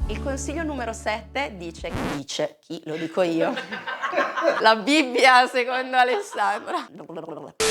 Il consiglio numero 7 dice, chi? Lo dico io. La Bibbia secondo Alessandra.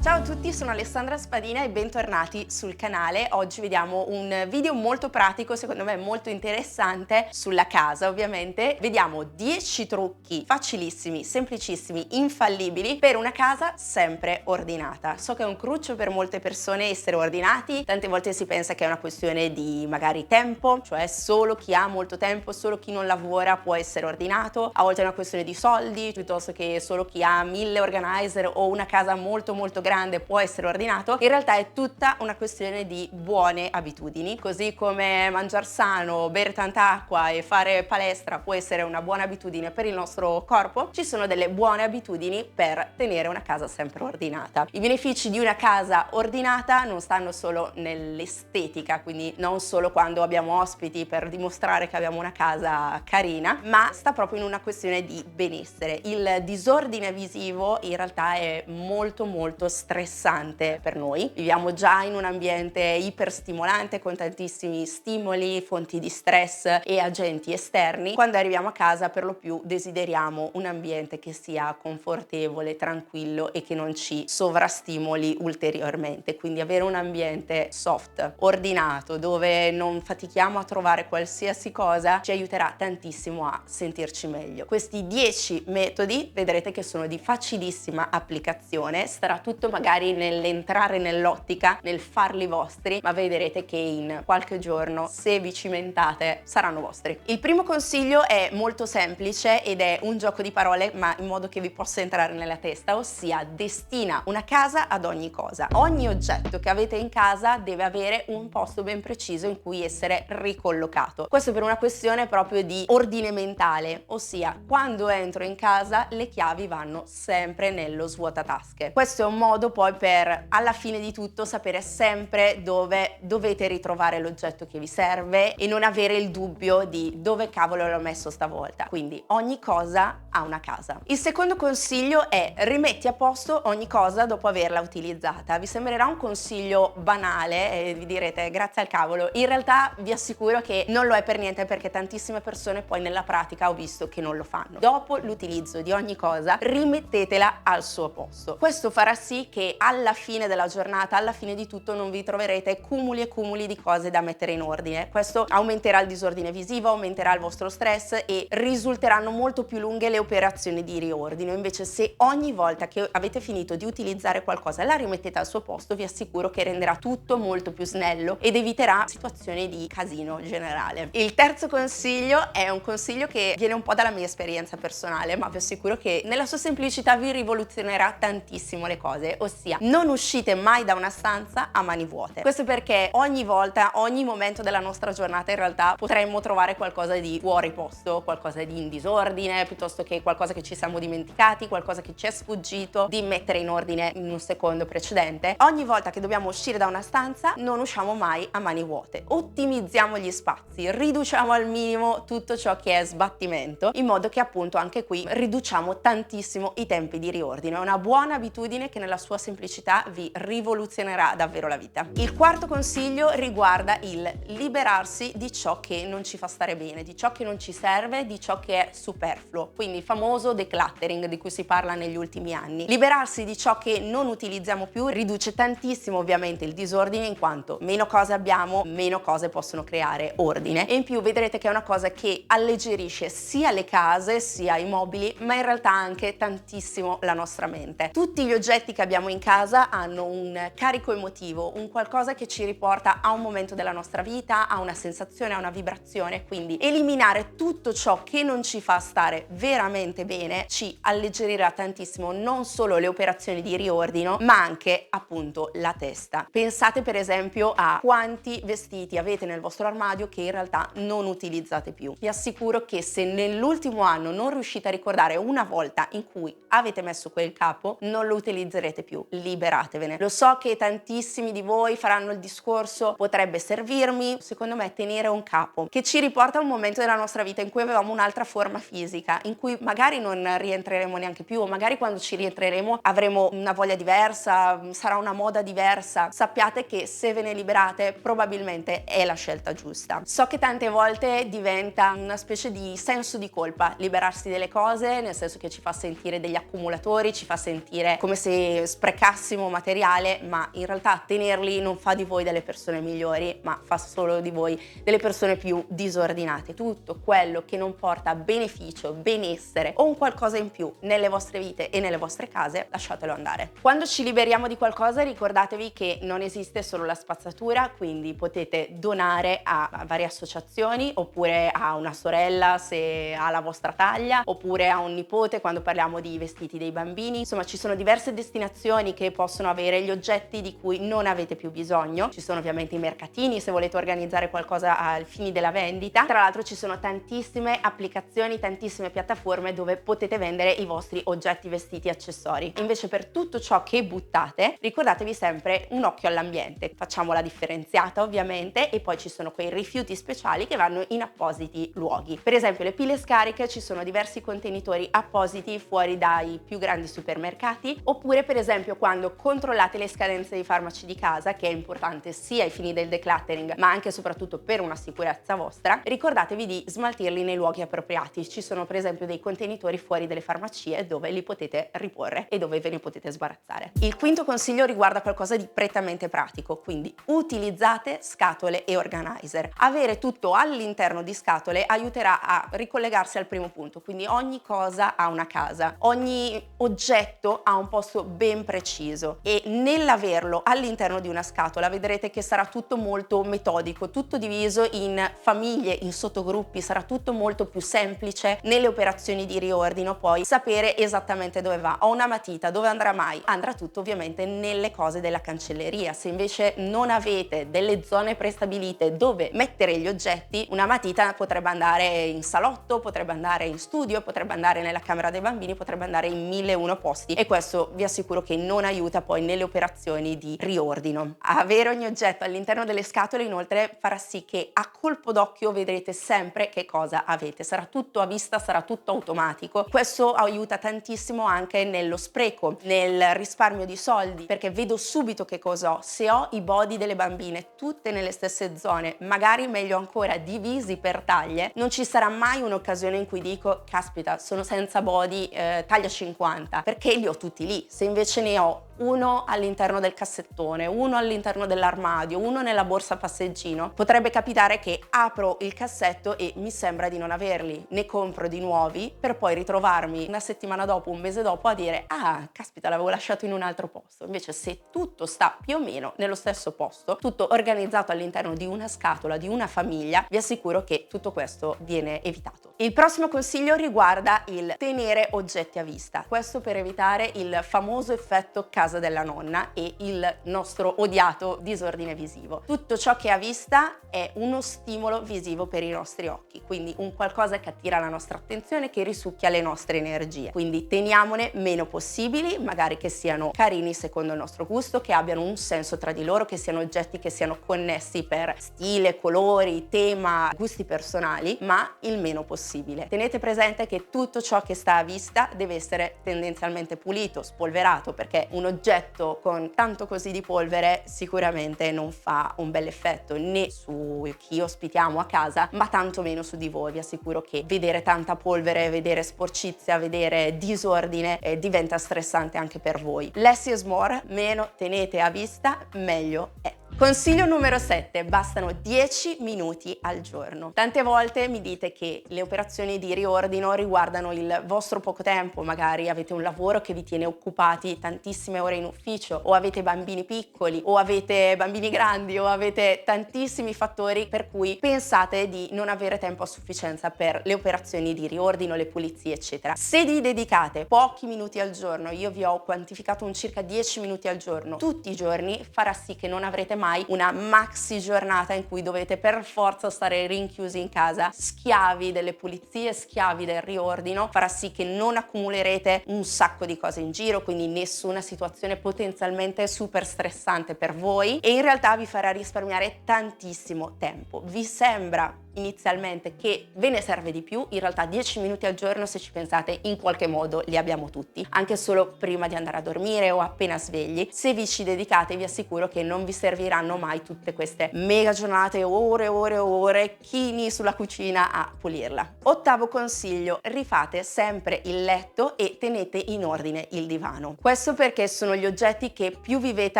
Ciao a tutti, sono Alessandra Spadina e bentornati sul canale. Oggi vediamo un video molto pratico, secondo me molto interessante, sulla casa ovviamente. Vediamo 10 trucchi facilissimi, semplicissimi, infallibili per una casa sempre ordinata. So che è un cruccio per molte persone essere ordinati, tante volte si pensa che è una questione di magari tempo, cioè solo chi ha molto tempo, solo chi non lavora può essere ordinato, a volte è una questione di soldi, piuttosto che solo chi ha 1000 organizer o una casa molto grande può essere ordinato. In realtà è tutta una questione di buone abitudini, così come mangiare sano, bere tanta acqua e fare palestra può essere una buona abitudine per il nostro corpo, ci sono delle buone abitudini per tenere una casa sempre ordinata. I benefici di una casa ordinata non stanno solo nell'estetica, quindi non solo quando abbiamo ospiti per dimostrare che abbiamo una casa carina, ma sta proprio in una questione di benessere. Il disordine visivo in realtà è molto stressante per noi. Viviamo già in un ambiente iperstimolante con tantissimi stimoli, fonti di stress e agenti esterni. Quando arriviamo a casa per lo più desideriamo un ambiente che sia confortevole, tranquillo e che non ci sovrastimoli ulteriormente. Quindi avere un ambiente soft, ordinato, dove non fatichiamo a trovare qualsiasi cosa ci aiuterà tantissimo a sentirci meglio. Questi 10 metodi vedrete che sono di facilissima applicazione, starà tutto magari nell'entrare nell'ottica, nel farli vostri, ma vedrete che in qualche giorno, se vi cimentate, saranno vostri. Il primo consiglio è molto semplice ed è un gioco di parole, ma in modo che vi possa entrare nella testa, ossia destina una casa ad ogni cosa. Ogni oggetto che avete in casa deve avere un posto ben preciso in cui essere ricollocato. Questo per una questione proprio di ordine mentale, ossia quando entro in casa le chiavi vanno sempre nello svuotatasche. Questo è un modo poi per alla fine di tutto sapere sempre dove dovete ritrovare l'oggetto che vi serve e non avere il dubbio di dove cavolo l'ho messo stavolta. Quindi ogni cosa ha una casa. Il secondo consiglio è rimetti a posto ogni cosa dopo averla utilizzata. Vi sembrerà un consiglio banale e vi direte grazie al cavolo. In realtà vi assicuro che non lo è per niente, perché tantissime persone poi nella pratica ho visto che non lo fanno. Dopo l'utilizzo di ogni cosa rimettetela al suo posto. Questo farà sì che alla fine della giornata, alla fine di tutto, non vi troverete cumuli e cumuli di cose da mettere in ordine. Questo aumenterà il disordine visivo, aumenterà il vostro stress e risulteranno molto più lunghe le operazioni di riordino. Invece se ogni volta che avete finito di utilizzare qualcosa la rimettete al suo posto, vi assicuro che renderà tutto molto più snello ed eviterà situazioni di casino generale. Il terzo consiglio è un consiglio che viene un po' dalla mia esperienza personale, ma vi assicuro che nella sua semplicità vi rivoluzionerà tantissimo le cose, ossia non uscite mai da una stanza a mani vuote. Questo perché ogni volta, ogni momento della nostra giornata in realtà potremmo trovare qualcosa di fuori posto, qualcosa di in disordine, piuttosto che qualcosa che ci siamo dimenticati, qualcosa che ci è sfuggito di mettere in ordine in un secondo precedente. Ogni volta che dobbiamo uscire da una stanza non usciamo mai a mani vuote. Ottimizziamo gli spazi, riduciamo al minimo tutto ciò che è sbattimento, in modo che appunto anche qui riduciamo tantissimo i tempi di riordino. È una buona abitudine che nella sua semplicità vi rivoluzionerà davvero la vita. Il quarto consiglio riguarda il liberarsi di ciò che non ci fa stare bene, di ciò che non ci serve, di ciò che è superfluo, quindi il famoso decluttering di cui si parla negli ultimi anni. Liberarsi di ciò che non utilizziamo più riduce tantissimo ovviamente il disordine, in quanto meno cose abbiamo, meno cose possono creare ordine, e in più vedrete che è una cosa che alleggerisce sia le case sia i mobili, ma in realtà anche tantissimo la nostra mente. Tutti gli oggetti che abbiamo in casa hanno un carico emotivo, un qualcosa che ci riporta a un momento della nostra vita, a una sensazione, a una vibrazione, quindi eliminare tutto ciò che non ci fa stare veramente bene ci alleggerirà tantissimo non solo le operazioni di riordino, ma anche appunto la testa. Pensate per esempio a quanti vestiti avete nel vostro armadio che in realtà non utilizzate più. Vi assicuro che se nell'ultimo anno non riuscite a ricordare fare una volta in cui avete messo quel capo, non lo utilizzerete più, liberatevene. Lo so che tantissimi di voi faranno il discorso potrebbe servirmi. Secondo me tenere un capo che ci riporta a un momento della nostra vita in cui avevamo un'altra forma fisica, in cui magari non rientreremo neanche più, o magari quando ci rientreremo avremo una voglia diversa, sarà una moda diversa. Sappiate che se ve ne liberate probabilmente è la scelta giusta. So che tante volte diventa una specie di senso di colpa liberarsi delle cose, nel senso che ci fa sentire degli accumulatori, ci fa sentire come se sprecassimo materiale, ma in realtà tenerli non fa di voi delle persone migliori, ma fa solo di voi delle persone più disordinate. Tutto quello che non porta beneficio, benessere o un qualcosa in più nelle vostre vite e nelle vostre case, lasciatelo andare. Quando ci liberiamo di qualcosa, ricordatevi che non esiste solo la spazzatura, quindi potete donare a varie associazioni, oppure a una sorella se ha la vostra taglia, oppure a un nipote quando parliamo di vestiti dei bambini. Insomma, ci sono diverse destinazioni che possono avere gli oggetti di cui non avete più bisogno. Ci sono ovviamente i mercatini se volete organizzare qualcosa al fine della vendita. Tra l'altro ci sono tantissime applicazioni, tantissime piattaforme dove potete vendere i vostri oggetti, vestiti, accessori. Invece per tutto ciò che buttate, ricordatevi sempre un occhio all'ambiente. Facciamo la differenziata ovviamente, e poi ci sono quei rifiuti speciali che vanno in appositi luoghi. Per esempio le pile scariche, ci sono diversi contenitori appositi fuori dai più grandi supermercati, oppure per esempio quando controllate le scadenze dei farmaci di casa, che è importante sia ai fini del decluttering ma anche e soprattutto per una sicurezza vostra, ricordatevi di smaltirli nei luoghi appropriati. Ci sono per esempio dei contenitori fuori dalle farmacie dove li potete riporre e dove ve ne potete sbarazzare. Il quinto consiglio riguarda qualcosa di prettamente pratico, quindi utilizzate scatole e organizer. Avere tutto all'interno di scatole aiuterà a ricollegarsi al primo punto, quindi ogni cosa ha una casa, ogni oggetto ha un posto ben preciso, e nell'averlo all'interno di una scatola vedrete che sarà tutto molto metodico, tutto diviso in famiglie, in sottogruppi, sarà tutto molto più semplice nelle operazioni di riordino. Poi sapere esattamente dove va. Ho una matita, dove andrà mai? Andrà tutto ovviamente nelle cose della cancelleria. Se invece non avete delle zone prestabilite dove mettere gli oggetti, una matita potrebbe andare in salotto, potrebbe andare in studio, potrebbe andare nella camera dei bambini, potrebbe andare in 1001 posti, e questo vi assicuro che non aiuta poi nelle operazioni di riordino. Avere ogni oggetto all'interno delle scatole inoltre farà sì che a colpo d'occhio vedrete sempre che cosa avete, sarà tutto a vista, sarà tutto automatico. Questo aiuta tantissimo anche nello spreco, nel risparmio di soldi, perché vedo subito che cosa ho. Se ho i body delle bambine tutte nelle stesse zone, magari meglio ancora divisi per taglie, non ci sarà mai un'occasione in cui dico caspita, sono senza body taglia 50, perché li ho tutti lì. Se invece ne ho uno all'interno del cassettone, uno all'interno dell'armadio, uno nella borsa passeggino, potrebbe capitare che apro il cassetto e mi sembra di non averli, ne compro di nuovi per poi ritrovarmi una settimana dopo, un mese dopo a dire ah caspita, l'avevo lasciato in un altro posto. Invece se tutto sta più o meno nello stesso posto, tutto organizzato all'interno di una scatola, di una famiglia, vi assicuro che tutto questo viene evitato. Il prossimo consiglio riguarda il tenere oggetti a vista, questo per evitare il famoso effetto casa della nonna e il nostro odiato disordine visivo. Tutto ciò che è a vista è uno stimolo visivo per i nostri occhi, quindi un qualcosa che attira la nostra attenzione, che risucchia le nostre energie. Quindi teniamone meno possibili, magari che siano carini secondo il nostro gusto, che abbiano un senso tra di loro, che siano oggetti che siano connessi per stile, colori, tema, gusti personali, ma il meno possibile. Tenete presente che tutto ciò che sta a vista deve essere tendenzialmente pulito, spolverato, perché un oggetto con tanto così di polvere sicuramente non fa un bel effetto né su chi ospitiamo a casa, ma tanto meno su di voi. Vi assicuro che vedere tanta polvere, vedere sporcizia, vedere disordine diventa stressante anche per voi. Less is more, meno tenete a vista, meglio è. Consiglio numero 7, bastano 10 minuti al giorno. Tante volte mi dite che le operazioni di riordino riguardano il vostro poco tempo, magari avete un lavoro che vi tiene occupati tantissime ore in ufficio, o avete bambini piccoli, o avete bambini grandi, o avete tantissimi fattori per cui pensate di non avere tempo a sufficienza per le operazioni di riordino, le pulizie, eccetera. Se vi dedicate pochi minuti al giorno, io vi ho quantificato un circa 10 minuti al giorno, tutti i giorni, farà sì che non avrete mai una maxi giornata in cui dovete per forza stare rinchiusi in casa, schiavi delle pulizie, schiavi del riordino, farà sì che non accumulerete un sacco di cose in giro, quindi nessuna situazione potenzialmente super stressante per voi, e in realtà vi farà risparmiare tantissimo tempo. Vi sembra inizialmente che ve ne serve di più, in realtà 10 minuti al giorno, se ci pensate, in qualche modo li abbiamo tutti, anche solo prima di andare a dormire o appena svegli. Se vi ci dedicate, vi assicuro che non vi serviranno mai tutte queste mega giornate, ore e ore e ore, chini sulla cucina a pulirla. Ottavo consiglio: rifate sempre il letto e tenete in ordine il divano. Questo perché sono gli oggetti che più vivete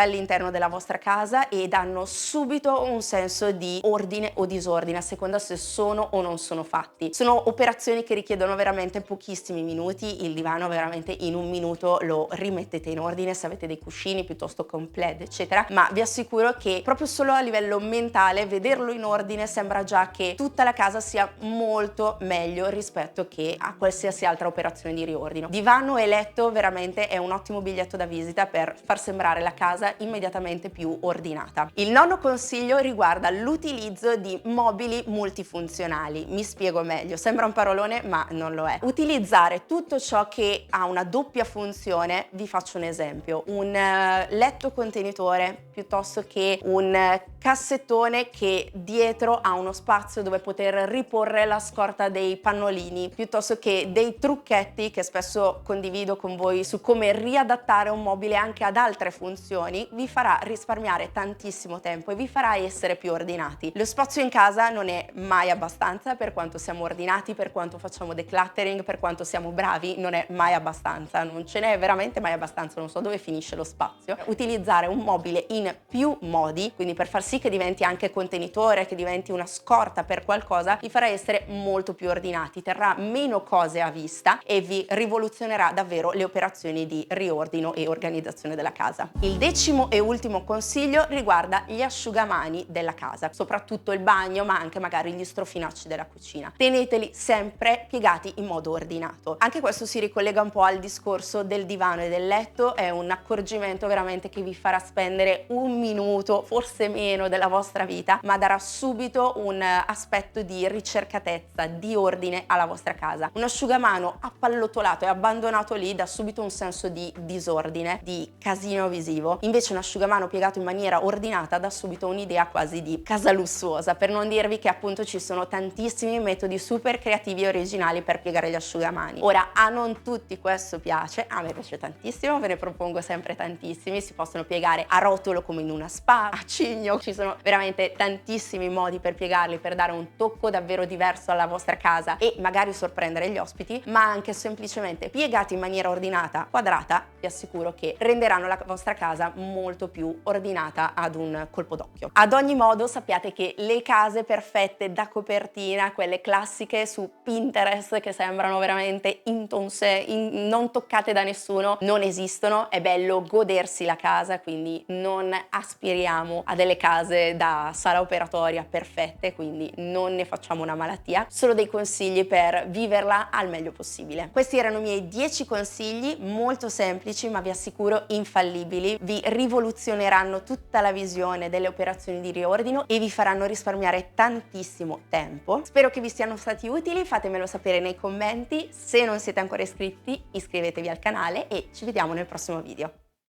all'interno della vostra casa e danno subito un senso di ordine o disordine a seconda se sono o non sono fatti. Sono operazioni che richiedono veramente pochissimi minuti. Il divano veramente in un minuto lo rimettete in ordine se avete dei cuscini piuttosto completi, eccetera, ma vi assicuro che proprio solo a livello mentale vederlo in ordine sembra già che tutta la casa sia molto meglio rispetto che a qualsiasi altra operazione di riordino. Divano e letto veramente è un ottimo biglietto da visita per far sembrare la casa immediatamente più ordinata. Il nono consiglio riguarda l'utilizzo di mobili multifunzionali. Mi spiego meglio, sembra un parolone ma non lo è. Utilizzare tutto ciò che ha una doppia funzione. Vi faccio un esempio: un letto contenitore piuttosto che un cassettone che dietro ha uno spazio dove poter riporre la scorta dei pannolini, piuttosto che dei trucchetti che spesso condivido con voi su come riadattare un mobile anche ad altre funzioni, vi farà risparmiare tantissimo tempo e vi farà essere più ordinati. Lo spazio in casa non è mai abbastanza, per quanto siamo ordinati, per quanto facciamo decluttering, per quanto siamo bravi, non è mai abbastanza, non ce n'è veramente mai abbastanza, non so dove finisce lo spazio. Utilizzare un mobile in più modi, quindi per far sì che diventi anche contenitore, che diventi una scorta per qualcosa, vi farà essere molto più ordinati, terrà meno cose a vista e vi rivoluzionerà davvero le operazioni di riordino e organizzazione della casa. Il decimo e ultimo consiglio riguarda gli asciugamani della casa, soprattutto il bagno, ma anche magari gli strofinacci della cucina. Teneteli sempre piegati in modo ordinato. Anche questo si ricollega un po' al discorso del divano e del letto, è un accorgimento veramente che vi farà spendere un minuto, forse meno, della vostra vita, ma darà subito un aspetto di ricercatezza, di ordine alla vostra casa. Un asciugamano appallottolato e abbandonato lì dà subito un senso di disordine, di casino visivo. Invece un asciugamano piegato in maniera ordinata dà subito un'idea quasi di casa lussuosa, per non dirvi che appunto ci sono tantissimi metodi super creativi e originali per piegare gli asciugamani. Ora, a non tutti questo piace, a me piace tantissimo, ve ne propongo sempre tantissimi. Si possono piegare a rotolo come in una spa, a cigno, ci sono veramente tantissimi modi per piegarli, per dare un tocco davvero diverso alla vostra casa e magari sorprendere gli ospiti, ma anche semplicemente piegati in maniera ordinata, quadrata, vi assicuro che renderanno la vostra casa molto più ordinata ad un colpo d'occhio. Ad ogni modo, sappiate che le case perfette da copertina, quelle classiche su Pinterest che sembrano veramente intonse, non toccate da nessuno, non esistono. È bello godersi la casa, quindi non aspiriamo a delle case da sala operatoria perfette, quindi non ne facciamo una malattia, solo dei consigli per viverla al meglio possibile. Questi erano i miei 10 consigli molto semplici, ma vi assicuro infallibili. Vi rivoluzioneranno tutta la visione delle operazioni di riordino e vi faranno risparmiare tantissimo tempo. Spero che vi siano stati utili, fatemelo sapere nei commenti. Se non siete ancora iscritti, iscrivetevi al canale e ci vediamo nel prossimo video.